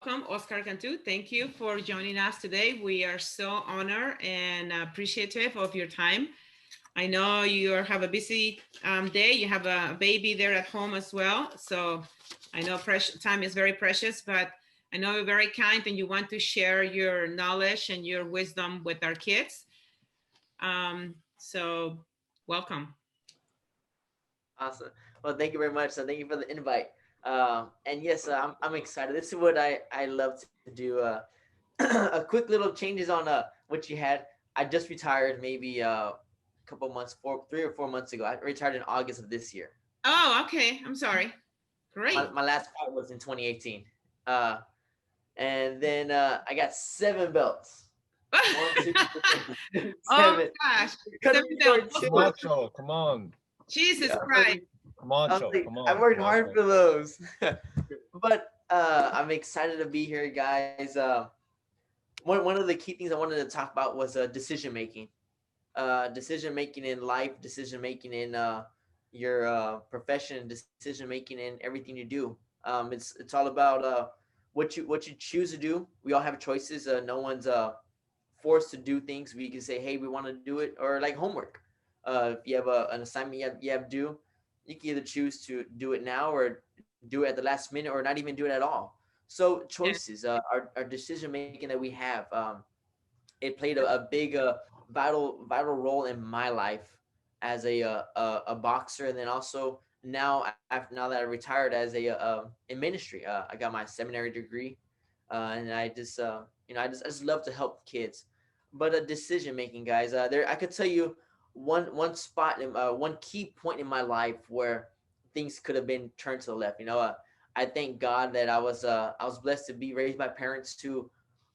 welcome, Oscar Cantu. Thank you for joining us today. We are so honored and appreciative of your time. I know you have a busy day. You have a baby there at home as well. So I know time is very precious, but I know you're very kind and you want to share your knowledge and your wisdom with our kids. So welcome. Awesome. Well, thank you very much. So thank you for the invite. And yes, I'm excited. This is what I love to do. A quick little changes on what you had. I just retired maybe a couple months, 3 or 4 months ago. I retired in August of this year. Oh, okay. I'm sorry. My, Great. my last fight was in 2018. Uh, and then I got 7 belts. One, two, three, Oh seven. gosh. Cut Seven me bells. short Of too. course. Camacho, come on. Jesus Yeah, Christ. I was Camacho, like, come I on, worked hard Camacho. for those. But I'm excited to be here, guys. One of the key things I wanted to talk about was decision making. Decision making in life, decision making in your profession, decision making in everything you do. It's all about what you choose to do. We all have choices. No one's forced to do things. We can say, hey, we want to do it, or like homework. If you have an assignment you have due, you can either choose to do it now or do it at the last minute or not even do it at all. So Yeah. choices, our decision making that we have, it played a big vital role in my life as a boxer, and then also now that I retired as in ministry. I got my seminary degree, and I just love to help kids. But a decision making, guys. There I could tell you one spot, one key point in my life where things could have been turned to the left. I thank God that I was blessed to be raised by parents who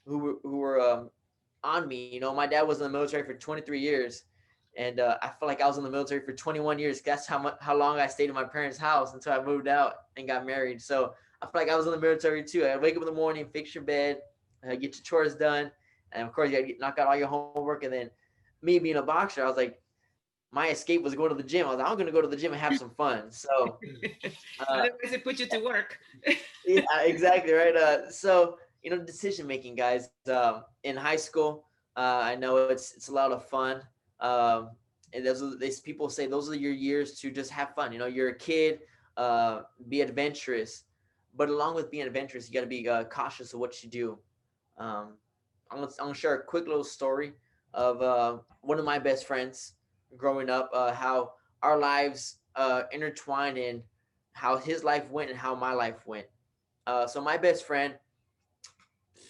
were on me. My dad was in the military for 23 years, and I feel like I was in the military for 21 years. That's how long I stayed in my parents' house until I moved out and got married. So I feel like I was in the military too. I wake up in the morning, fix your bed, get your chores done, and of course you got to knock out all your homework. And then me being a boxer, I was like, my escape was going to the gym. I was like, I'm going to go to the gym and have some fun. So uh, Otherwise, it puts you to work. yeah, exactly right. So decision making, guys. In high school, I know it's a lot of fun. Um, and these people say those are your years to just have fun. You're a kid, be adventurous, but along with being adventurous, you got to be cautious of what you do. Um, I'm gonna share a quick little story of one of my best friends growing up. How our lives intertwined in how his life went and how my life went. So my best friend,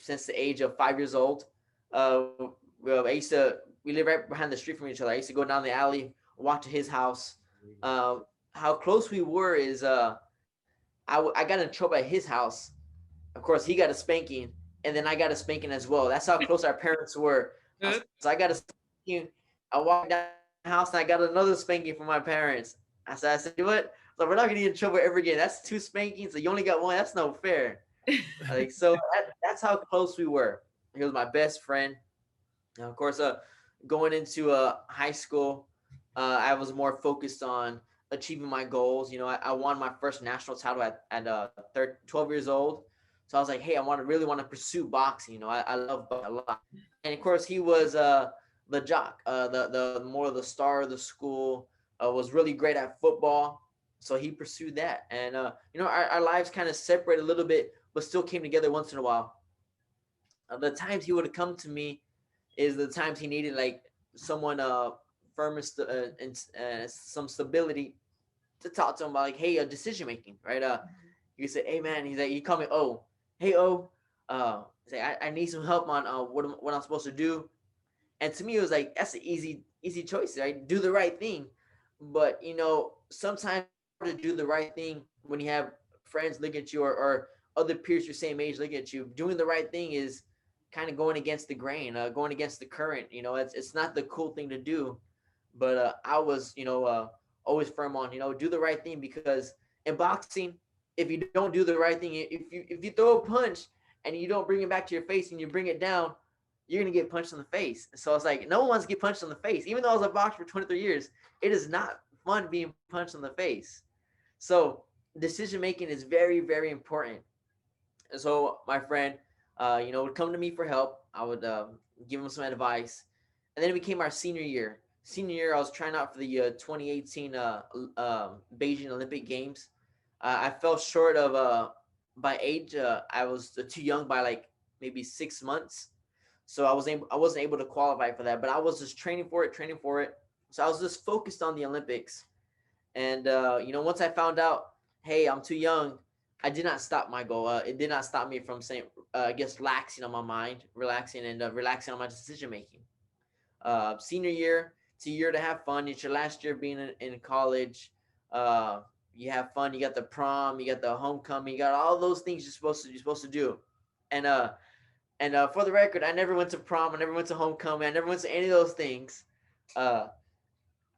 since the age of 5 years old, uh, I used to we live right behind the street from each other. I used to go down the alley, walk to his house. Uh, how close we were is I got in trouble at his house. Of course, he got a spanking, and then I got a spanking as well. That's how close our parents were. So I got a spanking. I walked down the house and I got another spanking from my parents. I said, what? So we're not gonna get in trouble ever again. That's two spankings. So you only got one. That's no fair. Like so, that's how close we were. He was my best friend. Now, of course, going into high school, I was more focused on achieving my goals. I won my first national title at 12 years old. So I was like, hey, really want to pursue boxing. I love boxing a lot. And of course, he was the jock, the more the star of the school. Was really great at football, so he pursued that. And our lives kind of separated a little bit, but still came together once in a while. The times he would come to me is the times he needed like someone firm and some stability to talk to him about like, hey, decision making, right? You say, hey man, he's like, he call me O, hey O, say I need some help on what I'm supposed to do. And to me, it was like that's an easy choice, right? Do the right thing. But sometimes it's hard to do the right thing when you have friends look at you, or other peers your same age look at you. Doing the right thing is kind of going against the grain, going against the current. It's not the cool thing to do. But I was, always firm on, do the right thing, because in boxing, if you don't do the right thing, if you throw a punch and you don't bring it back to your face and you bring it down, you're gonna get punched in the face. So it's like no one wants to get punched in the face. Even though I was a boxer for 23 years, it is not fun being punched in the face. So decision making is very, very important. And so my friend, would come to me for help. I would give him some advice, and then it became our senior year. Senior year, I was trying out for the 2018 Beijing Olympic Games. I fell short of by age. I was too young by like maybe 6 months, so I wasn't able to qualify for that. But I was just training for it. So I was just focused on the Olympics. And once I found out, hey, I'm too young, I did not stop my goal. It did not stop me from saying, I guess, relaxing on my mind, relaxing and relaxing on my decision making. Senior year, it's a year to have fun. It's your last year being in college. Uh, you have fun. You got the prom. You got the homecoming. You got all those things you're supposed to do. And for the record, I never went to prom. I never went to homecoming. I never went to any of those things. Uh,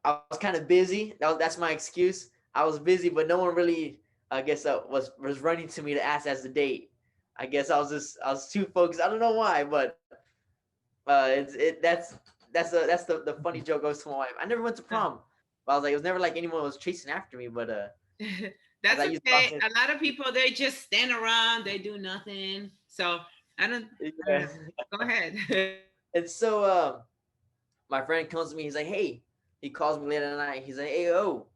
I was kind of busy. That's my excuse. I was busy, but no one really, I guess, was running to me to ask as the date. I guess I was too focused. I don't know why, but that's the funny joke goes to my wife. I never went to prom, but I was like, it was never like anyone was chasing after me. But as That's I used to okay. say, A lot of people they just stand around, they do nothing. So I don't yeah. know. Go ahead. And so my friend comes to me. He's like, hey, he calls me late at night. He's like, hey, oh,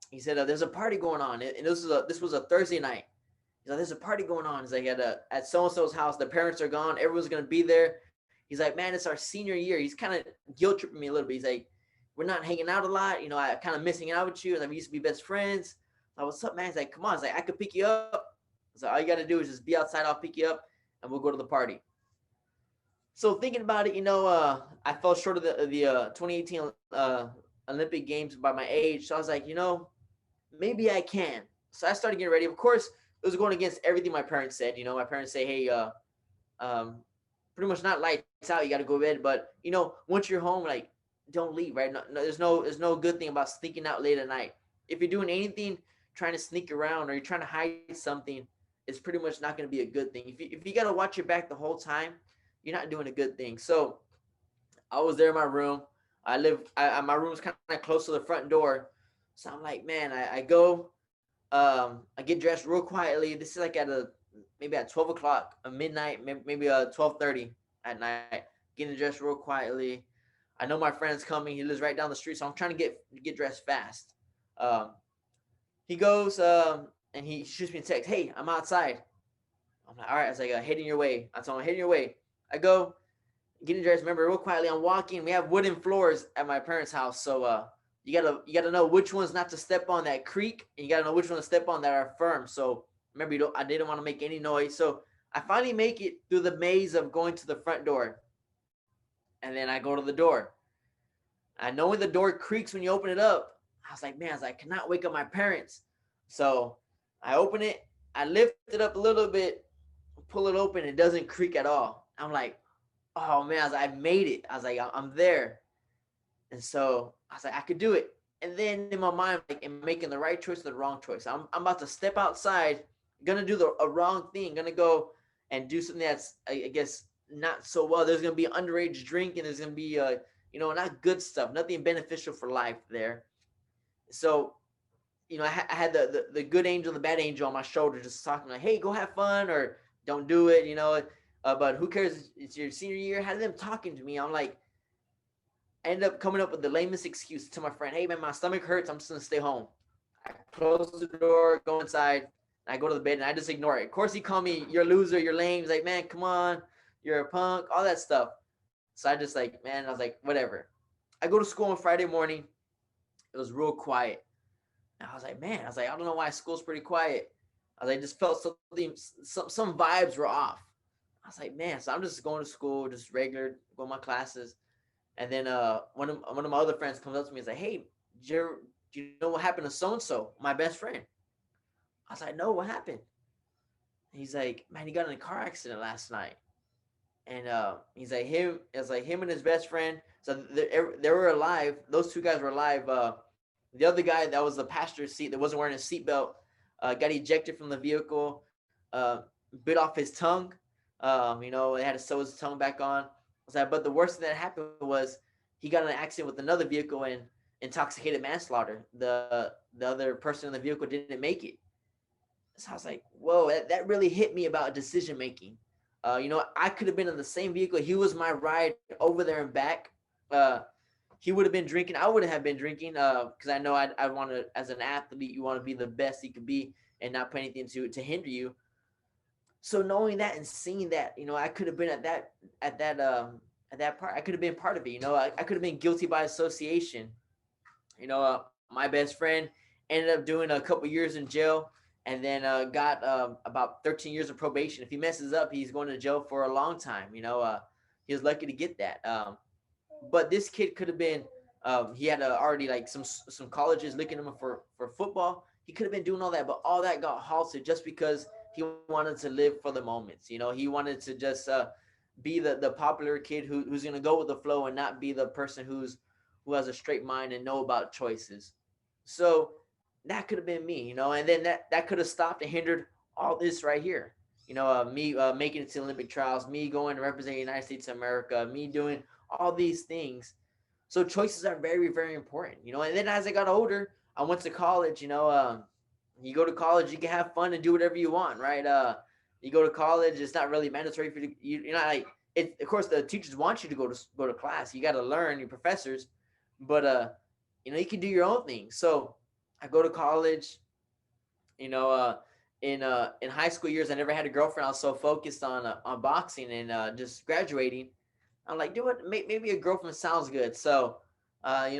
he said, there's a party going on, and this was a Thursday night. He's like, there's a party going on. He's like, at so and so's house. The parents are gone. Everyone's gonna be there. He's like, man, it's our senior year. He's kind of guilt tripping me a little bit. He's like, we're not hanging out a lot. I kind of missing out with you. And like, we used to be best friends. I'm like, what's up, man? He's like, come on. He's like, I could pick you up. So all you got to do is just be outside. I'll pick you up, and we'll go to the party. So thinking about it, I fell short of the 2018 Olympic Games by my age. So I was like, maybe I can. So I started getting ready. Of course, it was going against everything my parents said. My parents say, hey, um, pretty much not lights out. You got to go to bed. But once you're home, like, don't leave. Right? No, no, there's no good thing about sneaking out late at night. If you're doing anything, trying to sneak around or you're trying to hide something, it's pretty much not going to be a good thing. If you got to watch your back the whole time, you're not doing a good thing. So I was there in my room. My room's kind of close to the front door. So I'm like, man, I go, I get dressed real quietly. This is like maybe at 12 o'clock, midnight, maybe 12:30 at night. Getting dressed real quietly. I know my friend's coming. He lives right down the street, so I'm trying to get dressed fast. Um, he goes and he shoots me a text. Hey, I'm outside. I'm like, all right. I was like, heading your way. I told him, heading your way. I go, getting dressed. Remember, real quietly, I'm walking. We have wooden floors at my parents' house, so you gotta know which ones not to step on that creak, and you gotta know which ones to step on that are firm. So remember, I didn't want to make any noise. So I finally make it through the maze of going to the front door, and then I go to the door. I know when the door creaks when you open it up. I cannot wake up my parents. So I open it. I lift it up a little bit, pull it open. It doesn't creak at all. I'm like, oh man, I made it. I was like, I'm there. And so I was like, I could do it. And then in my mind, like, am I making the right choice or the wrong choice? I'm about to step outside, gonna do a wrong thing, gonna go and do something that's, I guess, not so well. There's gonna be underage drink, and there's gonna be not good stuff, nothing beneficial for life there. So I had the good angel and the bad angel on my shoulder, just talking like, hey, go have fun or don't do it, but who cares? It's your senior year. Had them talking to me. I'm like, I ended up coming up with the lamest excuse to my friend. Hey man, my stomach hurts. I'm just gonna stay home. I close the door, go inside, and I go to the bed, and I just ignore it. Of course, he called me, you're a loser, you're lame. He's like, man, come on, you're a punk, all that stuff. So I just like, man, I was like, whatever. I go to school on Friday morning. It was real quiet. And I was like, man, I don't know why school's pretty quiet. I just felt something, some vibes were off. I was like, man, so I'm just going to school, just regular, going to my classes. And then one of my other friends comes up to me and is like, hey, do you know what happened to so-and-so, my best friend? I was like, no, what happened? And he's like, man, he got in a car accident last night. And he's like, him and his best friend. So they were alive. Those two guys were alive. The other guy that was the passenger seat that wasn't wearing a seatbelt got ejected from the vehicle, bit off his tongue. They had to sew his tongue back on. I was like, but the worst thing that happened was he got in an accident with another vehicle and intoxicated manslaughter. The other person in the vehicle didn't make it. So I was like, whoa, that really hit me about decision making. I could have been in the same vehicle. He was my ride over there and back. Uh, he would have been drinking. I wouldn't have been drinking because I know I want to, as an athlete, you want to be the best you could be and not put anything to hinder you. So knowing that and seeing that, I could have been at that part. I could have been part of it. I could have been guilty by association. My best friend ended up doing a couple years in jail, and then got about 13 years of probation. If he messes up, he's going to jail for a long time. He was lucky to get that. But this kid could have been. He had already like some colleges looking at him for football. He could have been doing all that, but all that got halted just because he wanted to live for the moments. He wanted to just be the popular kid who's gonna go with the flow and not be the person who has a straight mind and know about choices. So that could have been me, and then that could have stopped and hindered all this right here. Me making it to Olympic trials, me going to represent the United States of America, me doing all these things. So choices are very, very important, And then as I got older, I went to college. You go to college, you can have fun and do whatever you want, right? You go to college, it's not really mandatory for you. You're not like it. Of course, the teachers want you to go to class. You got to learn your professors, but you can do your own thing. So I go to college. You know, in high school years, I never had a girlfriend. I was so focused on boxing and just graduating. I'm like, dude, what? Maybe a girlfriend sounds good. So, I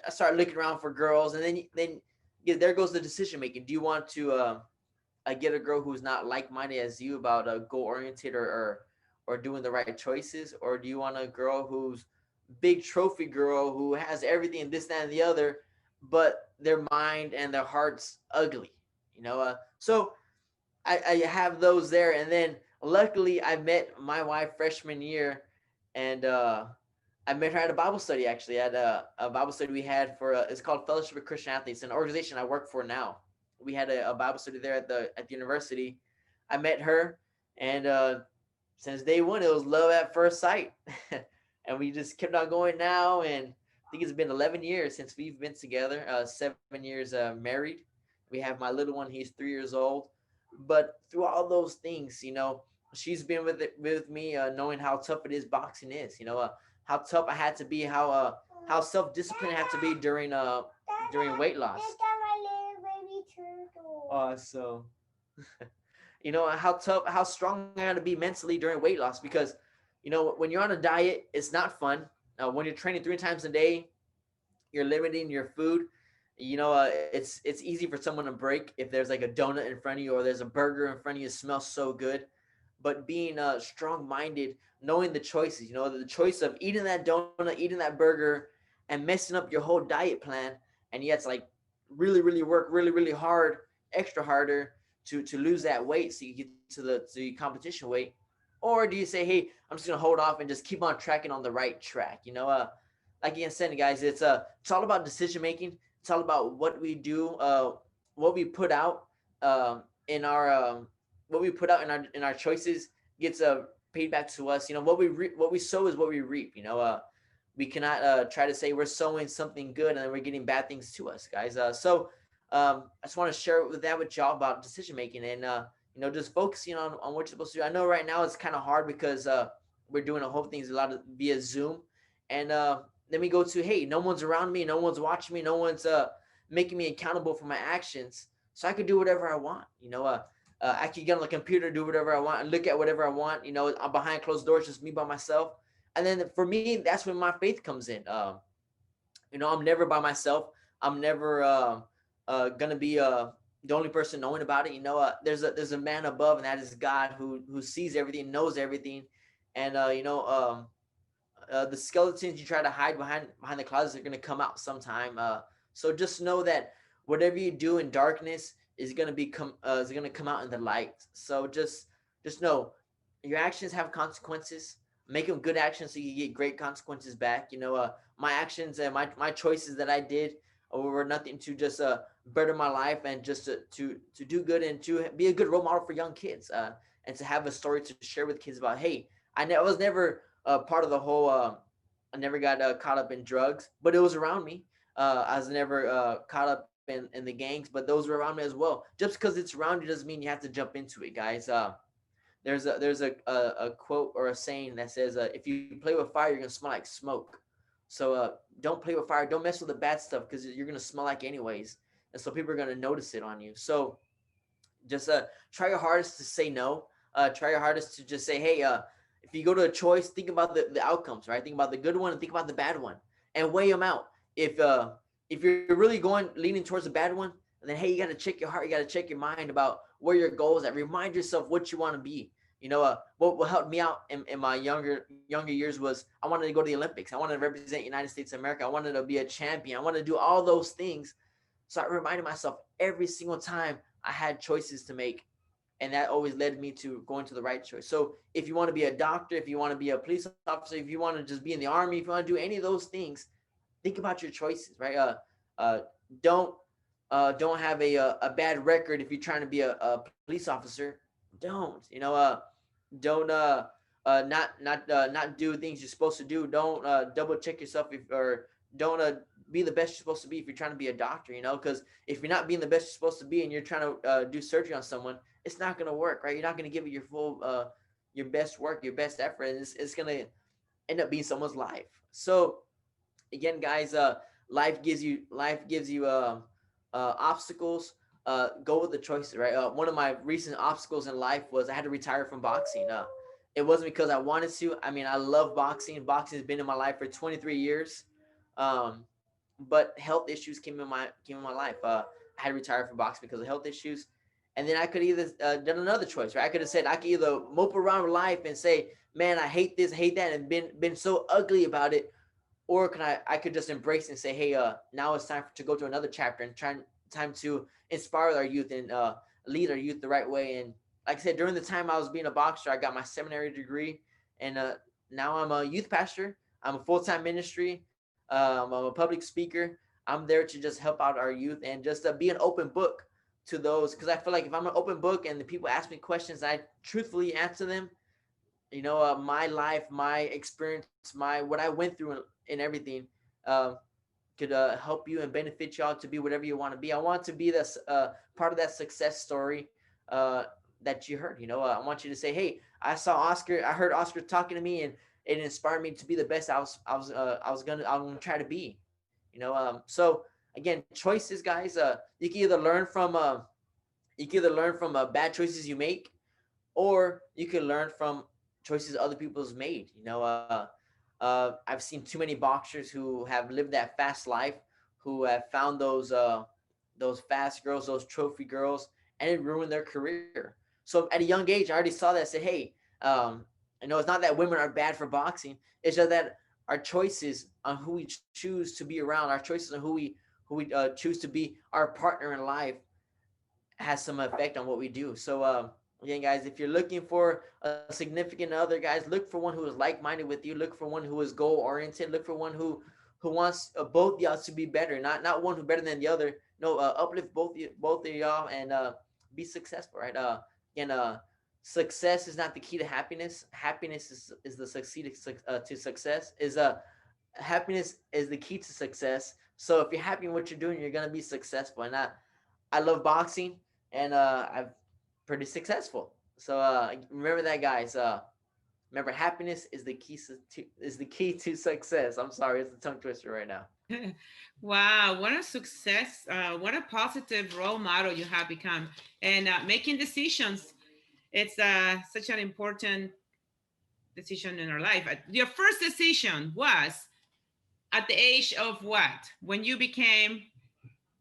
started looking around for girls, and then yeah, there goes the decision making. Do you want to get a girl who's not like minded as you about goal oriented or doing the right choices, or do you want a girl who's big trophy girl who has everything this that and the other, but their mind and their heart's ugly, so I have those there, and then luckily I met my wife freshman year, and I met her at a Bible study. Actually, at a Bible study we had for it's called Fellowship of Christian Athletes, an organization I work for now. We had a Bible study there at the university. I met her, and since day one it was love at first sight, and we just kept on going now. And I think it's been 11 years since we've been together. 7 years married. We have my little one. He's 3 years old. But through all those things, she's been with me, knowing how tough it is. Boxing is, how tough I had to be, how self disciplined I had to be during weight loss. Awesome. How tough, how strong I had to be mentally during weight loss because, when you're on a diet, it's not fun. When you're training 3 times a day, you're limiting your food. It's easy for someone to break if there's like a donut in front of you or there's a burger in front of you. It smells so good, but being strong minded, knowing the choices, the choice of eating that donut, eating that burger, and messing up your whole diet plan, and yet it's like really really work really really hard, extra harder to lose that weight so you get to the competition weight. Or do you say, hey, I'm just gonna hold off and just keep on tracking on the right track? Like I said, guys, it's all about decision making. It's all about what we do, what we put out in our what we put out in our choices gets paid back to us. What we sow is what we reap. We cannot try to say we're sowing something good and then we're getting bad things to us, guys. So I just want to share with that with y'all about decision making and just focusing on what you're supposed to do. I know right now it's kind of hard because we're doing a whole things a lot of via Zoom, and then we go to, hey, no one's around me, no one's watching me, no one's making me accountable for my actions, so I could do whatever I want. I could get on the computer, do whatever I want, and look at whatever I want. I'm behind closed doors, just me by myself. And then for me, that's when my faith comes in. I'm never by myself. I'm never gonna be the only person knowing about it. There's a man above, and that is God who sees everything, knows everything, and the skeletons you try to hide behind the closet are gonna come out sometime. So just know that whatever you do in darkness is gonna come out in the light. So just know your actions have consequences. Make them good actions so you get great consequences back. My actions and my choices that I did were nothing to just better my life and just to do good and to be a good role model for young kids, and to have a story to share with kids about, hey, I was never part of the whole. I never got caught up in drugs, but it was around me. I was never caught up and the gangs, but those were around me as well. Just because it's around you doesn't mean you have to jump into it, guys. There's a quote or a saying that says, if you play with fire, you're gonna smell like smoke. So don't play with fire. Don't mess with the bad stuff because you're gonna smell like anyways, and so people are gonna notice it on you. So just try your hardest to say no. Try your hardest to just say, hey, if you go to a choice, think about the outcomes, right? Think about the good one and think about the bad one, and weigh them out. If you're really going leaning towards the bad one, then hey, you got to check your heart, you got to check your mind about where your goals at. Remind yourself what you want to be. What helped me out in my younger years was I wanted to go to the Olympics. I wanted to represent United States of America. I wanted to be a champion. I wanted to do all those things. So I reminded myself every single time I had choices to make, and that always led me to going to the right choice. So if you want to be a doctor, if you want to be a police officer, if you want to just be in the army, if you want to do any of those things, think about your choices, right? Uh, don't don't have a bad record if you're trying to be a police officer. Don't don't not do things you're supposed to do. Don't double check yourself if or don't be the best you're supposed to be if you're trying to be a doctor. Because if you're not being the best you're supposed to be and you're trying to do surgery on someone, it's not going to work, right? You're not going to give it your full your best work, your best effort, and it's going to end up being someone's life. So again, guys, life gives you obstacles. Go with the choices, right? One of my recent obstacles in life was I had to retire from boxing. It wasn't because I wanted to. I mean, I love boxing. Boxing has been in my life for 23 years. Um, but health issues came in my life. I had to retire from boxing because of health issues, and then I could either done another choice, right? I could have said I could either mope around with life and say, "Man, I hate this, hate that," and been so ugly about it, or can I could just embrace and say, hey, now it's time to go to another chapter and time to inspire our youth and lead our youth the right way. And like I said, during the time I was being a boxer, I got my seminary degree, and now I'm a youth pastor. I'm a full-time ministry. I'm a public speaker. I'm there to just help out our youth and just be an open book to those, because I feel like if I'm an open book and the people ask me questions, I truthfully answer them. My life, my experience, my what I went through and everything, uh, could help you and benefit y'all to be whatever you want to be. I want to be this part of that success story that you heard. I want you to say, hey, I heard Oscar talking to me, and it inspired me to be the best I'm gonna try to be. So again, choices, guys. You can either learn from bad choices you make, or you can learn from choices other people's made. I've seen too many boxers who have lived that fast life, who have found those fast girls, those trophy girls, and it ruined their career. So at a young age, I already saw that. I said, hey, it's not that women are bad for boxing. It's just that our choices on who we choose to be around, our choices on who we choose to be our partner in life, has some effect on what we do. So again, guys, if you're looking for a significant other, guys, look for one who is like-minded with you. Look for one who is goal-oriented. Look for one who wants both y'all to be better, not one who better than the other. No, uplift both of y'all and be successful, right? Again, success is not the key to happiness. Happiness is the succeed to success. Happiness is the key to success. So if you're happy in what you're doing, you're gonna be successful. And I love boxing, and I'm pretty successful. So remember that, guys. Remember, happiness is the key to success. I'm sorry, it's a tongue twister right now. Wow, what a success. What a positive role model you have become. And making decisions, it's such an important decision in our life. Your first decision was at the age of what? When you became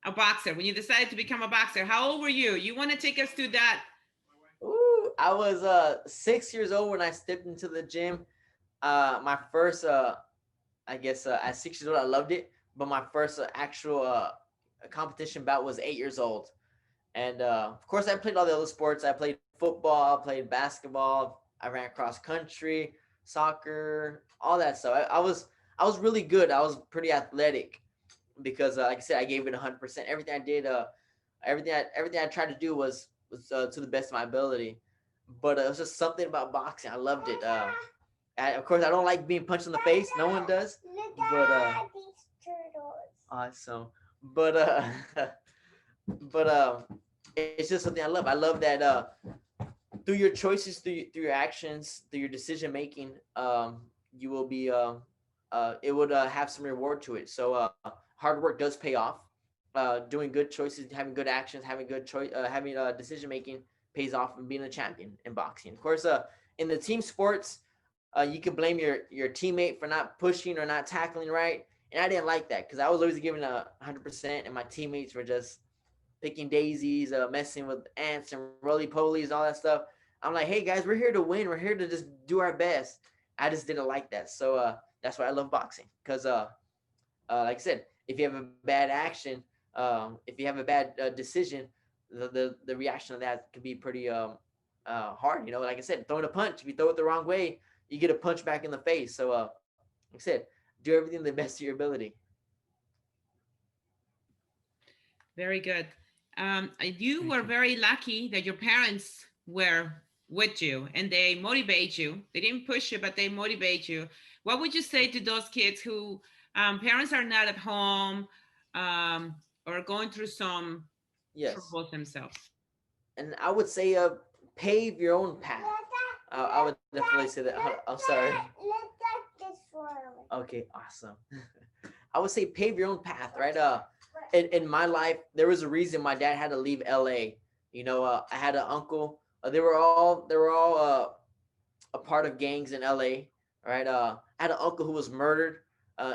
a boxer, when you decided to become a boxer, how old were you? You want to take us to that? Ooh, I was 6 years old when I stepped into the gym. My first, I guess, at 6 years old, I loved it. But my first actual competition bout was 8 years old. And of course, I played all the other sports. I played football, I played basketball, I ran cross country, soccer, all that stuff. I was really good. I was pretty athletic because, like I said, I gave it 100%. Everything I did, everything I tried to do was to the best of my ability. But it was just something about boxing. I loved it. Of course, I don't like being punched in the face. No one does. But awesome. But but it's just something I love. I love that through your choices, through your actions, through your decision making, you will be it would have some reward to it. So hard work does pay off. Doing good choices, having good actions, having good choice, having decision making pays off, and being a champion in boxing. Of course, in the team sports, you can blame your teammate for not pushing or not tackling right, and I didn't like that because I was always giving 100%, and my teammates were just picking daisies, messing with ants and roly polies, all that stuff. I'm like, hey guys, we're here to win. We're here to just do our best. I just didn't like that, so that's why I love boxing because like I said, if you have a bad action, if you have a bad decision, the reaction of that could be pretty hard. You know, like I said, throwing a punch. If you throw it the wrong way, you get a punch back in the face. So, like I said, do everything to the best of your ability. Very good. You Thank were you. very lucky that your parents were with you and they motivate you. They didn't push you, but they motivate you. What would you say to those kids who parents are not at home or going through some Yes, troubles themselves? and I would say pave your own path. I would definitely say that. I'm sorry. Okay, awesome. I would say pave your own path, right? In my life, there was a reason my dad had to leave LA. You know, I had an uncle. They were all a part of gangs in LA, right? I had an uncle who was murdered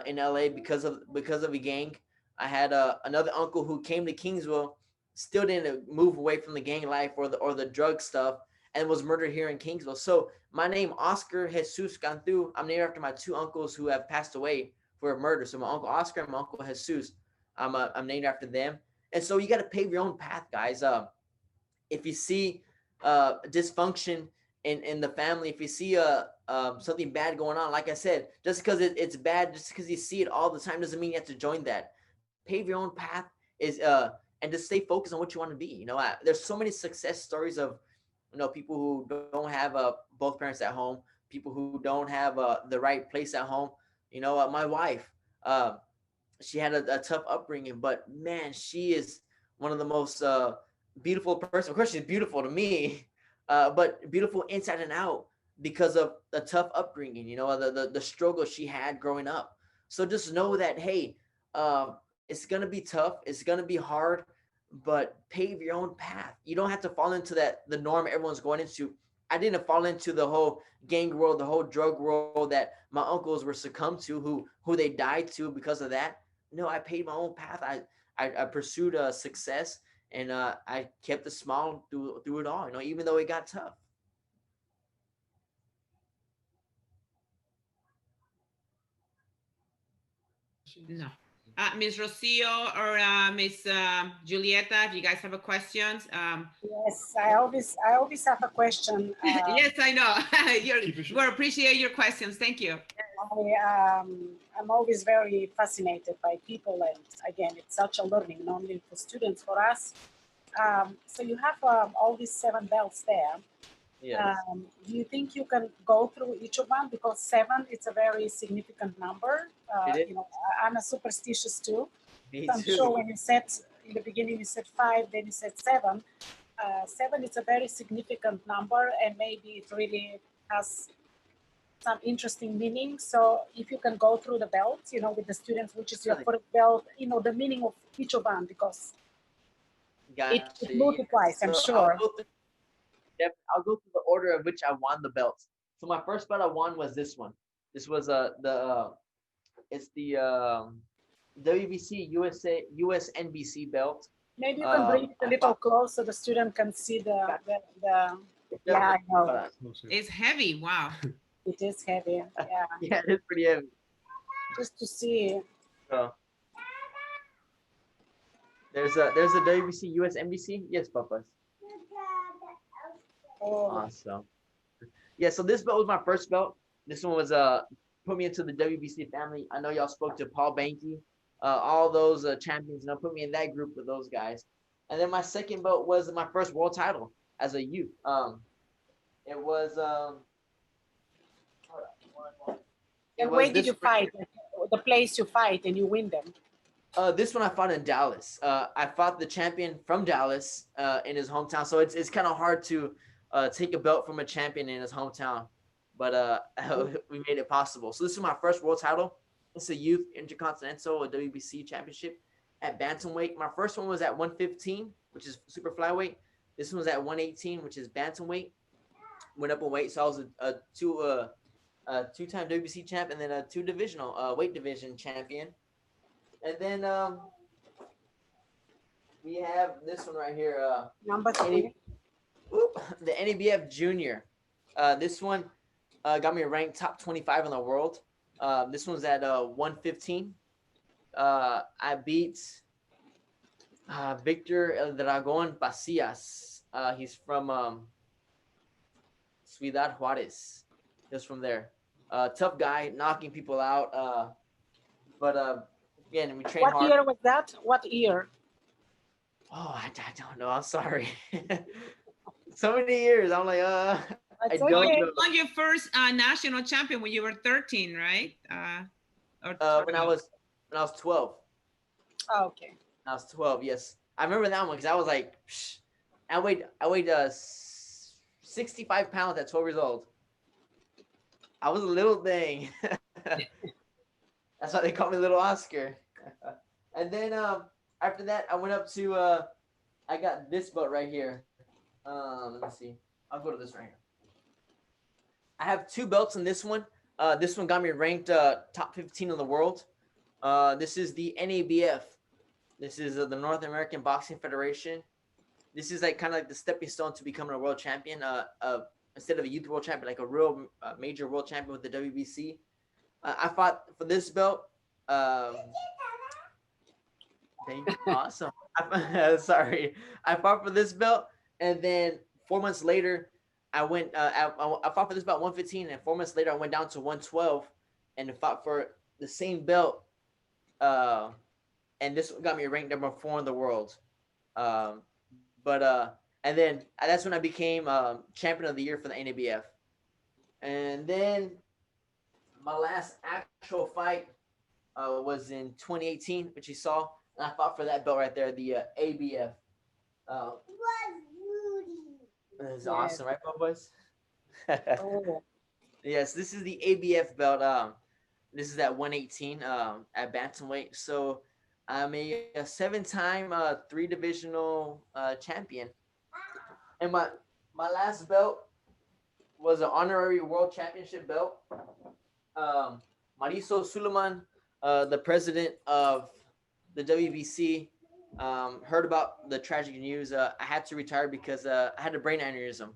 in LA because of a gang. I had another uncle who came to Kingsville, still didn't move away from the gang life or the drug stuff, and was murdered here in Kingsville. So my name Oscar Jesus Cantu. I'm named after my two uncles who have passed away for a murder. So my uncle Oscar and my uncle Jesus. I'm named after them. And so you got to pave your own path, guys. If you see dysfunction in the family, if you see something bad going on, like I said, just because it's bad, just because you see it all the time doesn't mean you have to join that. Pave your own path is and just stay focused on what you want to be. You know, there's so many success stories of people who don't have both parents at home, people who don't have the right place at home. My wife, uh, she had a tough upbringing, but man, she is one of the most beautiful person. Of course, she's beautiful to me, but beautiful inside and out because of the tough upbringing. The struggle she had growing up. So just know that, hey, it's gonna be tough. It's gonna be hard, but pave your own path. You don't have to fall into the norm everyone's going into. I didn't fall into the whole gang world, the whole drug world that my uncles were succumbed to, who they died to because of that. No, I paved my own path. I pursued success, and I kept a smile through it all. Even though it got tough. No. Ms. Rocio or Ms. Julieta, if you guys have a questions. Yes, I always have a question. Yes, I know. Keep it short. We appreciate your questions. Thank you. I'm always very fascinated by people, and again, it's such a learning, not only for students, for us. So you have all these 7 belts there. Yes. Do you think you can go through each of them? Because 7, it's a very significant number. It is. I'm a superstitious too. Me So I'm too. sure when you said in the beginning, you said 5, then you said 7. 7 is a very significant number, and maybe it really has some interesting meaning. So if you can go through the belt, with the students, which is your Really. first belt, the meaning of each of them, because Gotcha. it Yeah. multiplies, So I'm sure. I'll go through the order of which I won the belts. So my first belt I won was this one. This was it's the WBC US NBC belt. Maybe you can bring it a I little fought. close so the student can see the yeah, I Definitely. know. Closer. It's heavy. Wow. It is heavy. Yeah, Yeah, it's pretty heavy. just to see. So there's a WBC US NBC. Yes, papas. Oh, Awesome. Yeah, so this belt was my first belt. This one was put me into the WBC family. I know y'all spoke to Paul Banky, all those champions, put me in that group with those guys. And then my second belt was my first world title as a youth. It was it and was where did this you right fight? The place you fight and you win them. This one I fought in Dallas. I fought the champion from Dallas in his hometown, so it's kind of hard to take a belt from a champion in his hometown, but we made it possible. So this is my first world title. It's a youth intercontinental WBC championship at bantamweight. My first one was at 115, which is super flyweight. This one was at 118, which is bantamweight. Went up in weight, so I was two-time WBC champ and then a two divisional weight division champion. And then we have this one right here. Number 3. The NABF Junior. This one got me ranked top 25 in the world. This one's at 115. I beat Victor El Dragon Pasillas. He's from Ciudad Juarez. He's from there. Tough guy, knocking people out. But again, we train hard. What year was that? What year? Oh, I don't know. I'm sorry. So many years. I'm like, I That's don't okay. know. You won your first national champion when you were 13, right? When I was 12. Oh, okay. I was 12. Yes, I remember that one because I was like, I weighed 65 pounds at 12 years old. I was a little thing. That's why they called me Little Oscar. And then after that, I went up to I got this belt right here. Let me see. I'll go to this right here. I have 2 belts in this one. This one got me ranked top 15 in the world. This is the NABF. This is the North American Boxing Federation. This is like kind of like the stepping stone to becoming a world champion. Instead of a youth world champion, like a real major world champion with the WBC. I fought for this belt. Awesome. Sorry. I fought for this belt, and then 4 months later, I went. I fought for this belt 115, and 4 months later, I went down to 112, and fought for the same belt. And this got me ranked number 4 in the world. And then that's when I became champion of the year for the NABF. And then my last actual fight was in 2018, which you saw. And I fought for that belt right there, the ABF. This is awesome, right, boys? Oh, Yes, this is the ABF belt. This is at 118 at bantamweight. So I'm a 7-time 3-divisional champion. And my last belt was an honorary world championship belt. Mauricio Suleiman, the president of the WBC, heard about the tragic news. I had to retire because I had a brain aneurysm.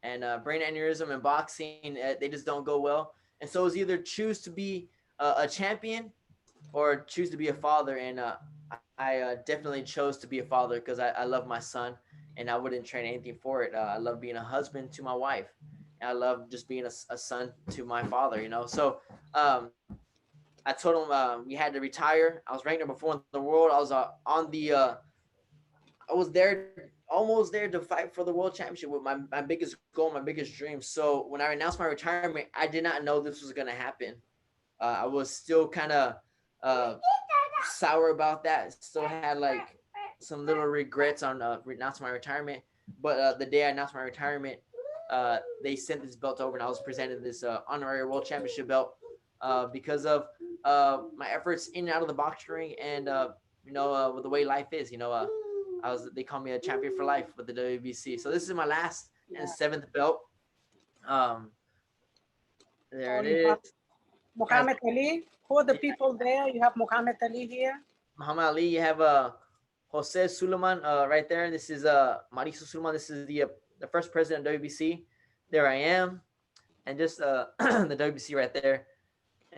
And brain aneurysm and boxing, they just don't go well. And so it was either choose to be a champion or choose to be a father. And I definitely chose to be a father because I love my son. And I wouldn't trade anything for it. I love being a husband to my wife. And I love just being a son to my father, you know. So I told him we had to retire. I was ranked number 4 in the world. I was I was there, almost there to fight for the world championship with my biggest goal, my biggest dream. So when I announced my retirement, I did not know this was going to happen. I was still kind of sour about that. Still had like some little regrets on announcing my retirement. But the day I announced my retirement, they sent this belt over and I was presented this honorary world championship belt because of my efforts in and out of the boxing ring and, with the way life is, they call me a champion for life with the WBC. So this is my last and 7th belt. There it is. Muhammad Ali. Who are the people there? You have Muhammad Ali here. Muhammad Ali, you have Jose Suleiman right there. This is Mauricio Suleiman. This is the first president of WBC. There I am. And just the WBC right there.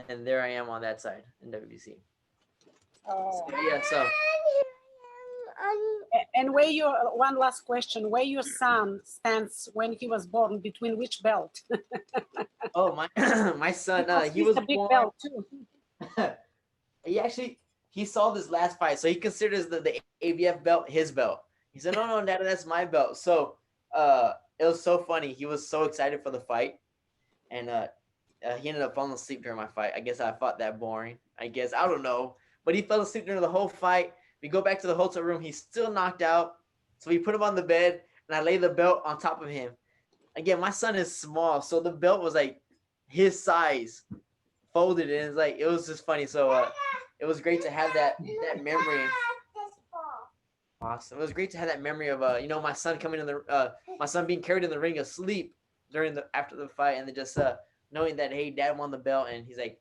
And there I am on that side in WBC. Oh. So, yeah, so. And where your one last question, where your son stands when he was born, between which belt? Oh, my son, he He's was a big born. belt too. He saw this last fight, so he considers the ABF belt his belt. He said, no, Dad, that's my belt. So it was so funny. He was so excited for the fight, and he ended up falling asleep during my fight. I guess I fought that boring. I don't know, but he fell asleep during the whole fight. We go back to the hotel room. He's still knocked out. So we put him on the bed, and I lay the belt on top of him. Again, my son is small, so the belt was like his size, folded, and it's like it was just funny. So it was great to have that memory. Awesome. It was great to have that memory of my son coming in the my son being carried in the ring asleep during the after the fight, and then just knowing that, hey, dad won the belt, and he's like,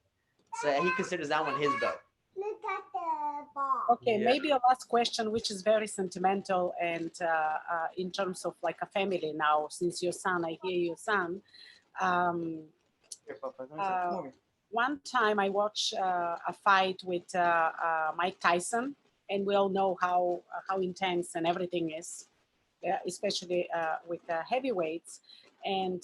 so he considers that one his belt. Look at the ball. Okay, Yeah. maybe a last question, which is very sentimental and in terms of like a family now, since your son, I hear your son. Um, Here, Papa, One time I watched a fight with Mike Tyson, and we all know how intense and everything is, especially with heavyweights. And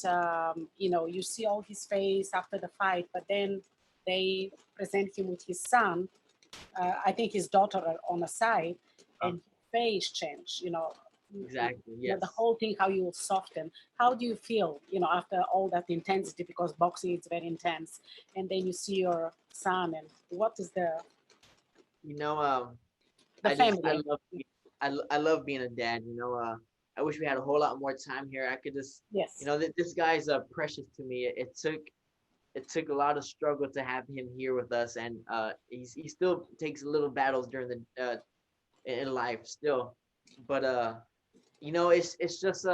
you see all his face after the fight, but then they present him with his son. I think his daughter on the side, and his face change. Exactly. You know, Yes. the whole thing, how you will soften. How do you feel, after all that intensity, because boxing is very intense, and then you see your son, and what is the You know, family? I love being a dad. I wish we had a whole lot more time here. I could just, Yes. this guy's precious to me. It took a lot of struggle to have him here with us, and he still takes little battles during the in life still, but it's just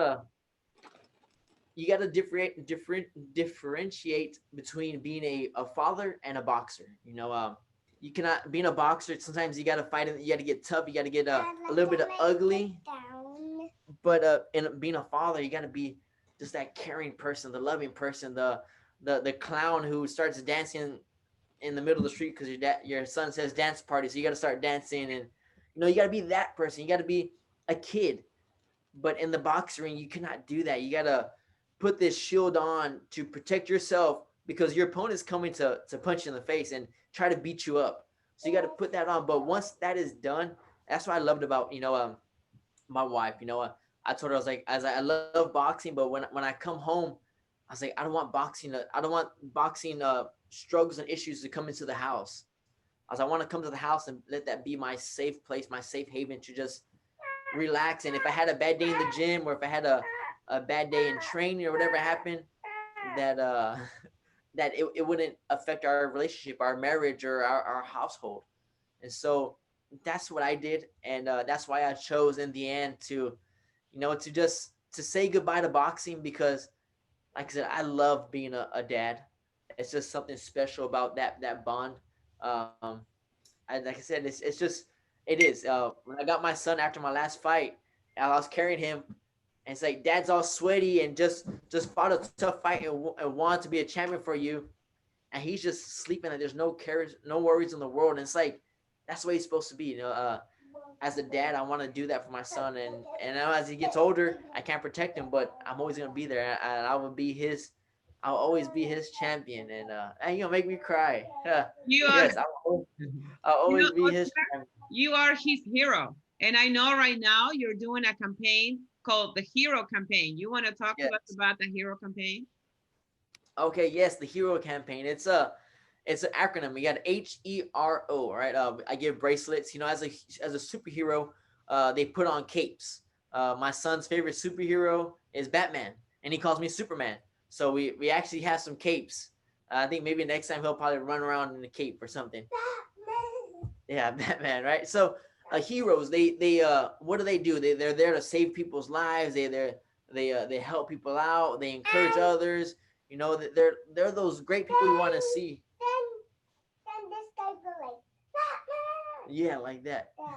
you got to differentiate between being a father and a boxer. You cannot being a boxer. Sometimes you got to fight, and you got to get tough. You got to get a little bit of ugly. But in being a father, you got to be just that caring person, the loving person, the clown who starts dancing in the middle of the street because your son says dance party, so you got to start dancing, and you got to be that person. You got to be a kid. But in the boxing ring, you cannot do that. You got to put this shield on to protect yourself because your opponent's coming to punch you in the face and try to beat you up. So you got to put that on. But once that is done, that's what I loved about my wife. I told her, I was like, I love boxing, but when I come home, I was like, I don't want boxing struggles and issues to come into the house. I was, I want to come to the house and let that be my safe place, my safe haven to just relax. And if I had a bad day in the gym, or if I had a bad day in training, or whatever happened, that that it wouldn't affect our relationship, our marriage, or our household. And so that's what I did, and that's why I chose in the end to to say goodbye to boxing, because like I said, I love being a dad. It's just something special about that bond. um like I said, it is. When I got my son after my last fight, I was carrying him, and it's like, dad's all sweaty and just fought a tough fight, and wanted to be a champion for you, and he's just sleeping, and there's no cares, no worries in the world. And it's like, that's the way he's supposed to be. As a dad, I want to do that for my son, and now as he gets older, I can't protect him, but I'm always gonna be there, and I'll always be his champion, and make me cry. You are, Yes, I'll always be his Oscar, champion. you are his hero. And I know right now you're doing a campaign called the Hero Campaign. You want to talk to us Yes. about the Hero Campaign? Okay, yes, the hero campaign. It's an acronym. We got HERO, right? I give bracelets. As a superhero, they put on capes. My son's favorite superhero is Batman, and he calls me Superman. So we actually have some capes. I think maybe next time he'll probably run around in a cape or something. Yeah, Batman, right? So heroes, they what do they do? They're there to save people's lives. They help people out. They encourage others. They're those great people you want to see. Then this guy go like, Yeah, like that. yeah.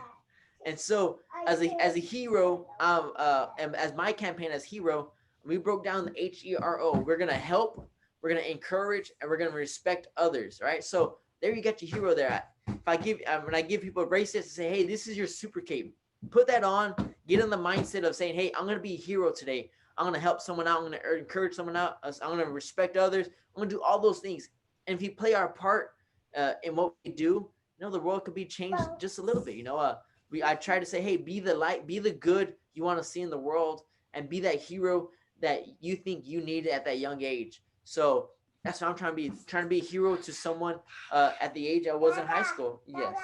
And so as a hero, and as my campaign as hero, we broke down the HERO. We're gonna help, we're gonna encourage, and we're gonna respect others. Right. So there you got your hero there. If I give when I give people bracelets to say, hey, this is your super cape. Put that on. Get in the mindset of saying, hey, I'm gonna be a hero today. I'm gonna help someone out. I'm gonna encourage someone out. I'm gonna respect others. I'm gonna do all those things. And if we play our part in what we do, the world could be changed just a little bit. I try to say, hey, be the light, be the good you want to see in the world, and be that hero that you think you needed at that young age. So that's what I'm trying to be a hero to someone at the age I was in high school. Yes.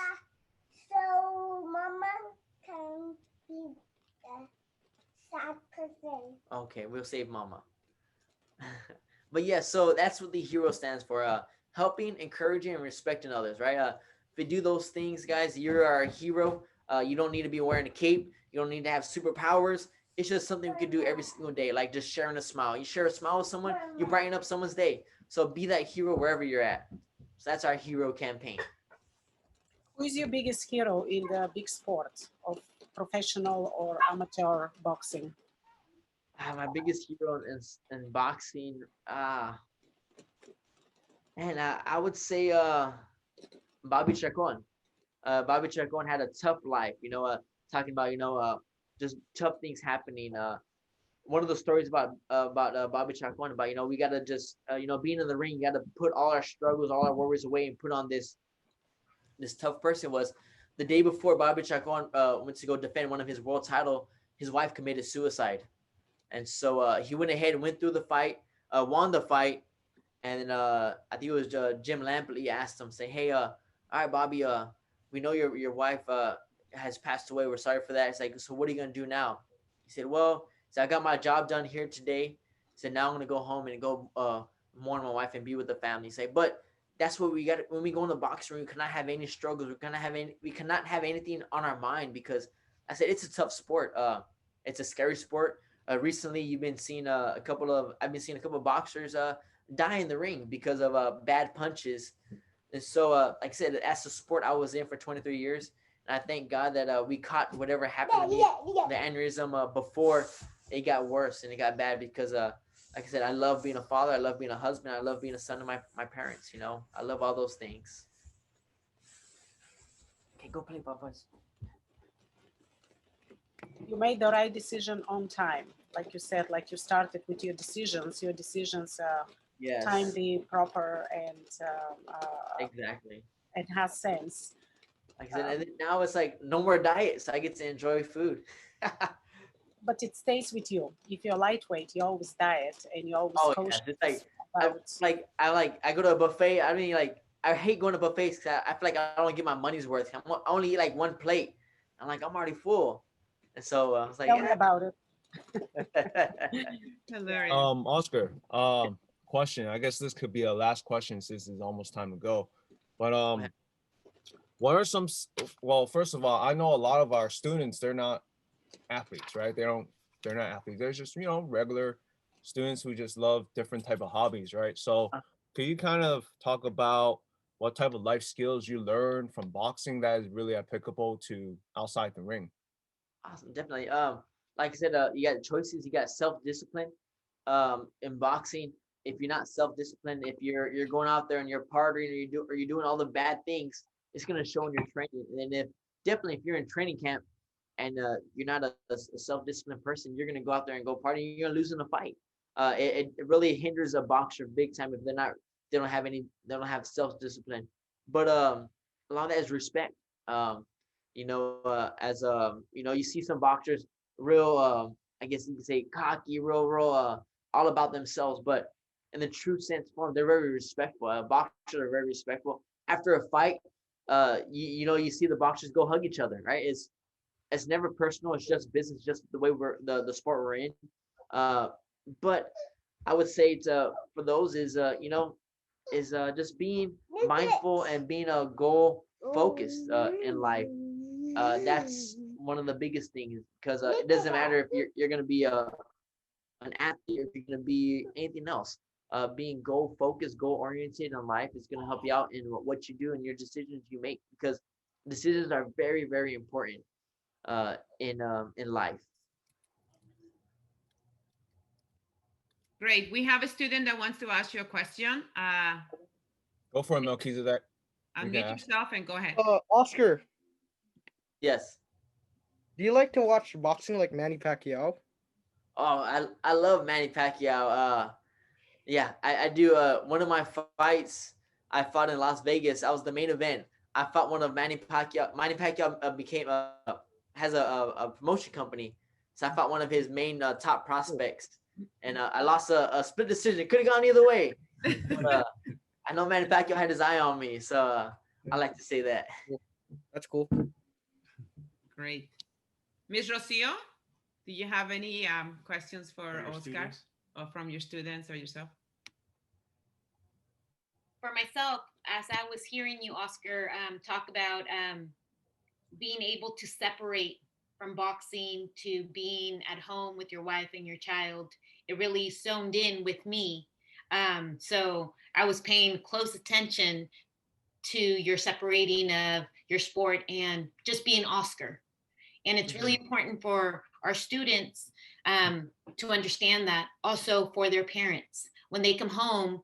sad person. Okay, we'll save mama. But yeah, so that's what the hero stands for. Helping, encouraging, and respecting others, right? If you do those things, guys, you're our hero. You don't need to be wearing a cape. You don't need to have superpowers. It's just something we could do every single day, like just sharing a smile. You share a smile with someone, you brighten up someone's day. So be that hero wherever you're at. So that's our hero campaign. Who is your biggest hero in the big sport of professional or amateur boxing? My biggest hero in boxing, and I would say Bobby Chacon. Bobby Chacon had a tough life, talking about just tough things happening. One of the stories about Bobby Chacon about we gotta just being in the ring, you gotta put all our struggles, all our worries away, and put on this tough person. Was the day before Bobby Chacon went to go defend one of his world title, his wife committed suicide, and so he went ahead and went through the fight, won the fight, and then I think it was Jim Lampley asked him, say, "Hey, all right, Bobby, we know your wife has passed away. We're sorry for that." It's like, so what are you gonna do now? He said, "Well, so I got my job done here today." He said, "Now I'm gonna go home and go mourn my wife and be with the family." He said, "But that's what we got when we go in the boxing room. We cannot have any struggles. We cannot have anything on our mind because I said it's a tough sport. It's a scary sport. Recently, you've been seeing I've been seeing a couple of boxers die in the ring because of bad punches." And so, like I said, that's the sport I was in for 23 years. And I thank God that we caught whatever happened to me, the aneurysm, before it got worse and it got bad because, like I said, I love being a father. I love being a husband. I love being a son to my parents, I love all those things. Okay, go play, Papas. You made the right decision on time. Like you said, like you started with your decisions. Your decisions Yes, timely, proper, exactly. and has sense. Like I said, and then now it's like no more diet, so I get to enjoy food. But it stays with you. If you're lightweight, you always diet and you always Oh cautious yes, it's like about. I go to a buffet. I mean, like I hate going to buffets because I feel like I don't get my money's worth. I only eat like one plate. I'm like I'm already full, and so I was like, Tell me about it. Hilarious. Oscar, question. I guess this could be a last question since it's almost time to go. But what are well, first of all, I know a lot of our students, they're not athletes, right? They're not athletes. They're just, regular students who just love different type of hobbies, right? So could you kind of talk about what type of life skills you learned from boxing that is really applicable to outside the ring? Awesome, definitely. Like I said, you got choices. You got self-discipline. In boxing, if you're not self-disciplined, if you're going out there and you're partying or you're doing all the bad things, it's gonna show in your training. And if you're in training camp and you're not a self-disciplined person, you're gonna go out there and go party. You're gonna lose in a fight. It really hinders a boxer big time if they don't have self-discipline. But a lot of that is respect. As you see some boxers real, I guess you could say cocky, real, all about themselves. But in the true sense form, they're very respectful. Boxers are very respectful. After a fight, you see the boxers go hug each other, right? It's never personal. It's just business, just the way the sport we're in. Uh, but I would say for those is just being mindful and being a goal focused in life. That's one of the biggest things because it doesn't matter if you're going to be an athlete or if you're going to be anything else. Being goal focused, goal oriented in life is going to help you out in what you do and your decisions you make because decisions are very, very important in life. Great. We have a student that wants to ask you a question. Go for it, Melchizedek. You can Unmute ask. yourself and go ahead. Oscar, Yes. do you like to watch boxing like Manny Pacquiao? Oh, I love Manny Pacquiao. Yeah, I do. One of my fights I fought in Las Vegas. I was the main event. I fought one of Manny Pacquiao. Manny Pacquiao has a promotion company, so I fought one of his main top prospects, and I lost a split decision. Could have gone either way. But, I know Manny Pacquiao had his eye on me, so I like to say that. That's cool. Great. Miss Rocio? Do you have any questions for your Oscar students? or from your students or yourself? For myself, as I was hearing you, Oscar, talk about being able to separate from boxing to being at home with your wife and your child, it really zoned in with me. So I was paying close attention to your separating of your sport and just being Oscar. And it's really important for our students to understand that, also for their parents. When they come home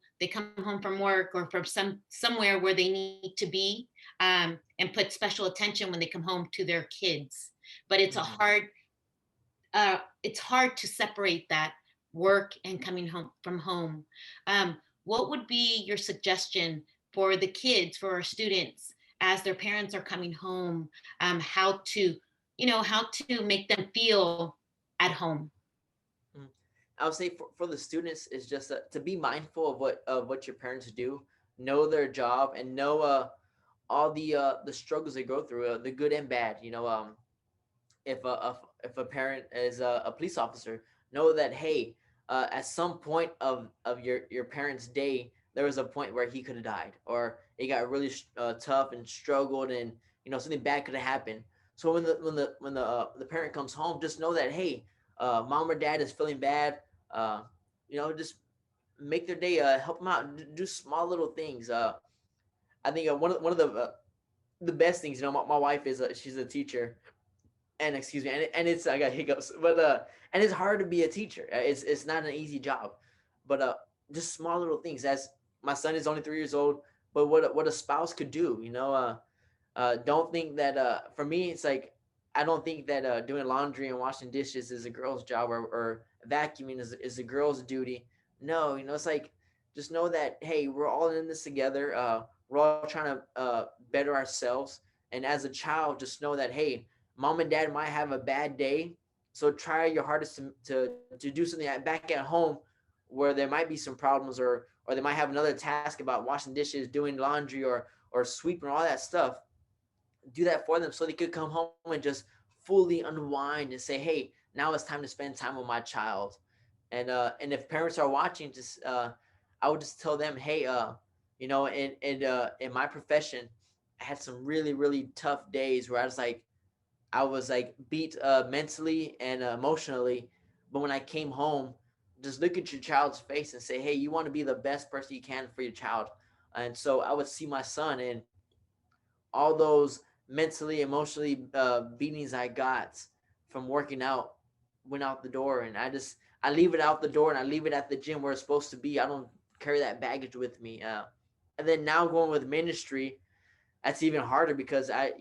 from work or from somewhere where they need to be, and put special attention when they come home to their kids. But it's hard to separate that work and coming home from home. What would be your suggestion for the kids, for our students, as their parents are coming home, how to, how to make them feel at home? Mm. I would say for the students is just to be mindful of what your parents do, know their job, and know all the struggles they go through, the good and bad. If a parent is a police officer, know that hey, at some point of your parent's day, there was a point where he could have died, or it got really tough and struggled, and something bad could have happened. So when the parent comes home, just know that hey, mom or dad is feeling bad. Uh, just make their day. Help them out. Do small little things. I think one of the best things. My wife is she's a teacher, and excuse me, and it's I got hiccups, but and it's hard to be a teacher. It's not an easy job, but just small little things. As my son is only 3 years old, but what a spouse could do, don't think that for me it's like I don't think that doing laundry and washing dishes is a girl's job, or vacuuming is a girl's duty. No, it's like just know that hey, we're all in this together. We're all trying to better ourselves, and as a child, just know that hey, mom and dad might have a bad day, so try your hardest to do something back at home where there might be some problems, or they might have another task about washing dishes, doing laundry, or sweeping, all that stuff. Do that for them so they could come home and just fully unwind and say hey, now it's time to spend time with my child. And if parents are watching, just I would just tell them hey, in my profession, I had some really really tough days where I was like beat mentally and emotionally. But when I came home, just look at your child's face and say, hey, you want to be the best person you can for your child. And so I would see my son, and all those mentally, emotionally beatings I got from working out went out the door. And I leave it out the door, and I leave it at the gym where it's supposed to be. I don't carry that baggage with me. And then now going with ministry, that's even harder because I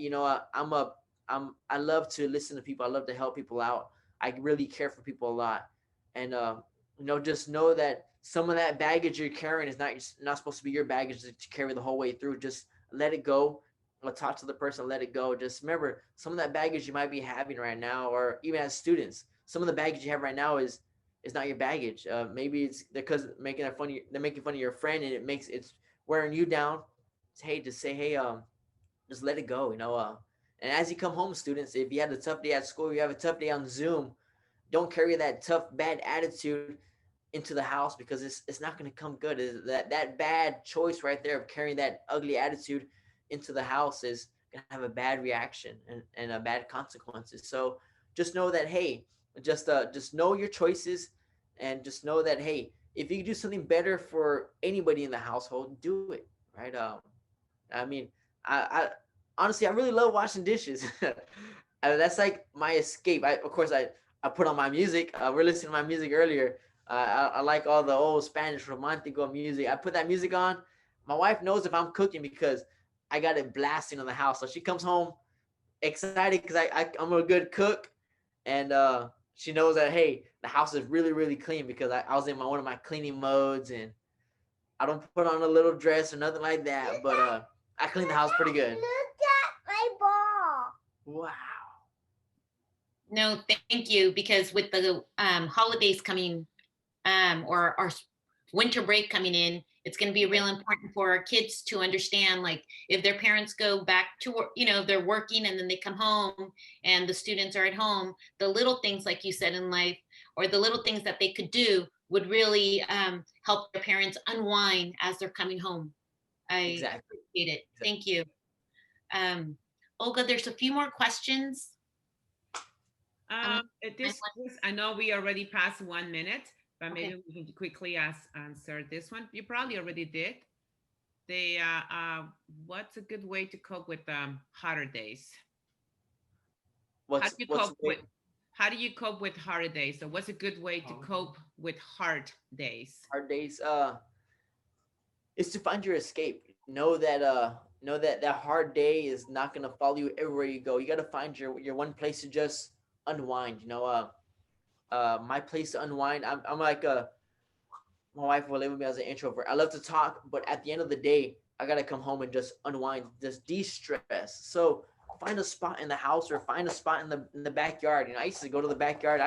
love to listen to people. I love to help people out. I really care for people a lot, and just know that some of that baggage you're carrying is not supposed to be your baggage to carry the whole way through. Just let it go. I'll talk to the person. Let it go. Just remember, some of that baggage you might be having right now, or even as students, some of the baggage you have right now is not your baggage. Maybe it's because they're making fun of your friend, and it's wearing you down. Hey, just say hey, just let it go, and as you come home, students, if you had a tough day at school, you have a tough day on Zoom, don't carry that tough bad attitude into the house, because it's not going to come good. That bad choice right there of carrying that ugly attitude into the house is going to have a bad reaction, and a bad consequences. So just know that hey, just know your choices, and just know that hey, if you do something better for anybody in the household, do it, right? I mean, I honestly, I really love washing dishes. That's like my escape. Of course, I put on my music. We're listening to my music earlier. I like all the old Spanish romantico music. I put that music on. My wife knows if I'm cooking because I got it blasting on the house. So she comes home excited because I'm a good cook, and she knows that hey, the house is really really clean because I was in one of my cleaning modes, and I don't put on a little dress or nothing like that, but I clean the house pretty good. Look at my ball. Wow. No, thank you. Because with the holidays coming, or our winter break coming in, It's going to be real important for our kids to understand, like, if their parents go back to work, they're working and then they come home and the students are at home, the little things, like you said, in life, or the little things that they could do would really help their parents unwind as they're coming home. I Exactly. appreciate it. Thank you. Olga, there's a few more questions. I know we already passed 1 minute, but maybe Okay. we can quickly answer this one. You probably already did. What's a good way to cope with harder days? How do you cope with hard days? So what's a good way to cope with hard days? Hard days is to find your escape. Know that that hard day is not gonna follow you everywhere you go. You gotta find your one place to just unwind. My place to unwind. I'm like my wife will label me as an introvert. I love to talk, but at the end of the day, I gotta come home and just unwind, just de-stress. So find a spot in the house or find a spot in the backyard. I used to go to the backyard.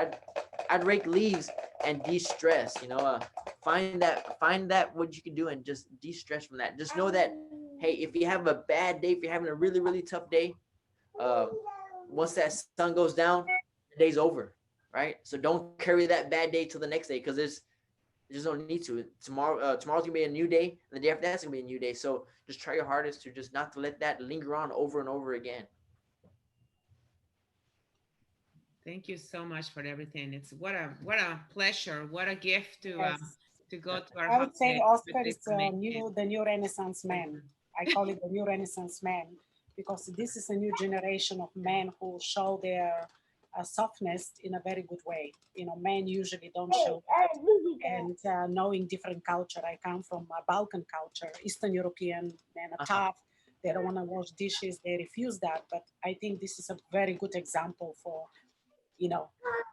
I'd rake leaves and de-stress. Find that what you can do and just de-stress from that. Just know that, hey, if you have a bad day, if you're having a really, really tough day, once that sun goes down, the day's over, right? So don't carry that bad day till the next day, because there's no need to. Tomorrow's gonna be a new day, and the day after that's gonna be a new day. So just try your hardest to just not to let that linger on over and over again. Thank you so much for everything. It's what a pleasure, what a gift to go to our I would say holiday Oscar is the new Renaissance man. I call it the new Renaissance man, because this is a new generation of men who show their softness in a very good way. Men usually don't show that. And knowing different culture, I come from a Balkan culture. Eastern European men are tough. They don't want to wash dishes. They refuse that. But I think this is a very good example for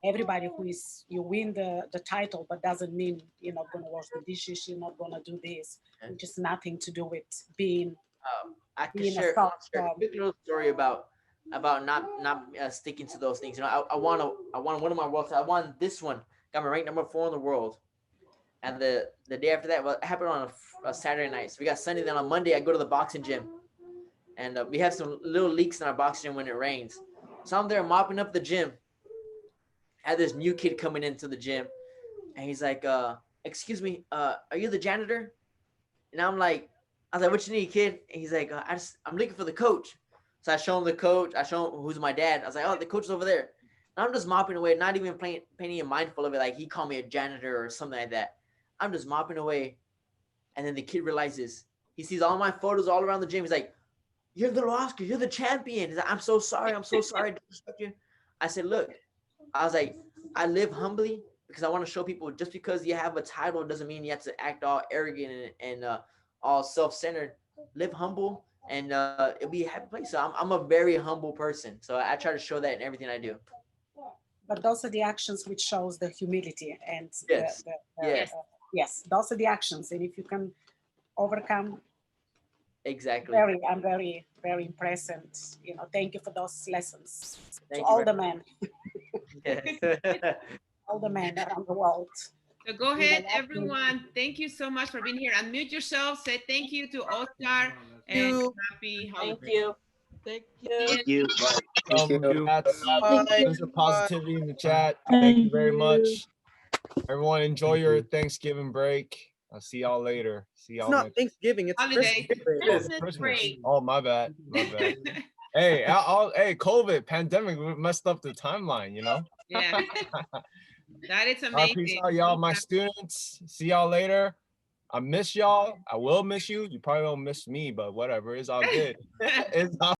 everybody you win the title, but doesn't mean you're not going to wash the dishes, you're not going to do this, which is nothing to do with being I can being share a a quick little story about not sticking to those things. I won one of my world. I won this one, got me ranked number 4 in the world, and the day after that, well, it happened on a Saturday night. So we got Sunday. Then on Monday, I go to the boxing gym, and we have some little leaks in our boxing gym when it rains. So I'm there mopping up the gym. I had this new kid coming into the gym, and he's like, excuse me, are you the janitor? And I was like, what you need, kid? And he's like, I'm looking for the coach. So I show him the coach. I show him who's my dad. I was like, oh, the coach is over there. And I'm just mopping away, not even paying any mindful of it. Like he called me a janitor or something like that. I'm just mopping away. And then the kid realizes, he sees all my photos all around the gym. He's like, you're little Oscar. You're the champion. He's like, I'm so sorry to disrespect you. I said, look, I was like, I live humbly because I want to show people just because you have a title doesn't mean you have to act all arrogant and all self-centered. Live humble and it'll be a happy place. So I'm a very humble person. So I try to show that in everything I do. But those are the actions which shows the humility and yes, yes, those are the actions. And if you can overcome, exactly. I'm very, very impressed, and thank you for those lessons. Thank to you all the men. Yes. All the men around the world. So go ahead, everyone. Thank you so much for being here. Unmute yourself. Say thank you to Oscar and happy holidays. Thank you. Thank you. Thank you. There's a positivity in the chat. Thank you very much. Everyone, enjoy your Thanksgiving break. I'll see y'all later. See y'all It's not next Thanksgiving. It's Holiday. Christmas. Break. Oh, my bad. Hey, hey, COVID pandemic messed up the timeline, Yeah. That is All right, peace amazing. out, y'all, my students. See y'all later. I miss y'all. I will miss you. You probably won't miss me, but whatever. It's all good. It's all